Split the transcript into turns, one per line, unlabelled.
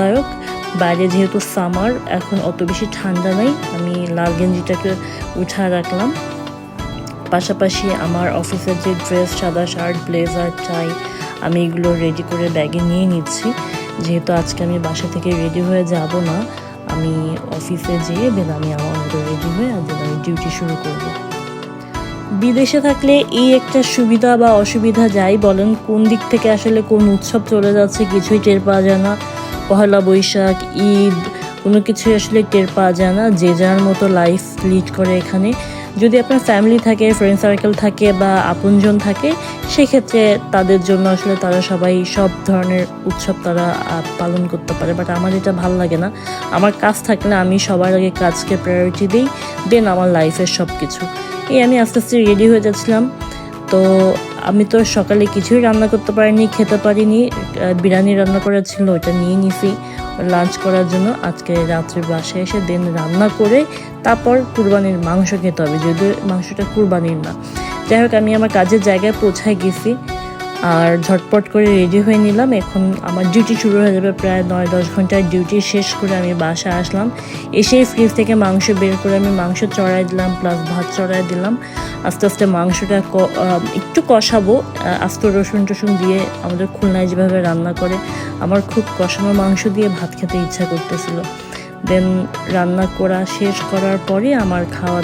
আরামদায়ক। বাইরে যেহেতু সামার, এখন অত বেশি ঠান্ডা নেই। আমি লাল গেঞ্জিটাকে উঠা রাখলাম। পাশাপাশি আমার অফিসের যে ড্রেস, সাদা শার্ট, ব্লেজার, টাই, আমি এগুলো রেডি করে ব্যাগে নিয়ে নিচ্ছি। যেহেতু আজকে আমি বাসা থেকে রেডি হয়ে যাব না, আমি অফিসে যেয়ে দেন আমি আমার মতো রেডি হয়ে আর আমি ডিউটি শুরু করব। বিদেশে থাকলে এই একটা সুবিধা বা অসুবিধা যাই বলেন, কোন দিক থেকে আসলে কোন উৎসব চলে যাচ্ছে কিছুই টের পাওয়া যায় না। পহেলা বৈশাখ, ঈদ, কোনো কিছুই আসলে টের পাওয়া যায় না। যে যার মতো লাইফ লিড করে এখানে। যদি আপনার ফ্যামিলি থাকে, ফ্রেন্ড সার্কেল থাকে বা আপনজন থাকে, সেক্ষেত্রে তাদের জন্য আসলে তারা সবাই সব ধরনের উৎসব তারা পালন করতে পারে। বাট আমার এটা ভালো লাগে না। আমার কাজ থাকলে আমি সবার আগে কাজকে প্রায়োরিটি দিই, দেন আমার লাইফের সব কিছু। আমি আস্তে আস্তে রেডি হয়ে যাচ্ছিলাম। তো আমি তো সকালে কিছুই রান্না করতে পারিনি, খেতে পারিনি। বিরিয়ানি রান্না করা ছিল, ওইটা নিয়ে নিছি লাঞ্চ করার জন্য। আজকে রাত্রে বাসায় এসে দেন রান্না করে তারপর কুরবানির মাংস খেতে হবে, যদিও মাংসটা কুরবানির না। যাই হোক, আমি আমার কাজের জায়গায় পৌঁছায় গেছি আর ঝটপট করে রেডি হয়ে নিলাম। এখন আমার ডিউটি শুরু হয়ে যাবে। প্রায় 9-10 ঘন্টার ডিউটি শেষ করে আমি বাসায় আসলাম। এসেই ফ্রিজ থেকে মাংস বের করে আমি মাংস চড়াই দিলাম, প্লাস ভাত চড়াই দিলাম। আস্তে আস্তে মাংসটা একটু কষাবো, আস্ত রসুন টসুন দিয়ে আমাদের খুলনায় যেভাবে রান্না করে। আমার খুব কষানো মাংস দিয়ে ভাত খেতে ইচ্ছা করতেছিল। দেন রান্না করা শেষ করার পরে আমার খাওয়া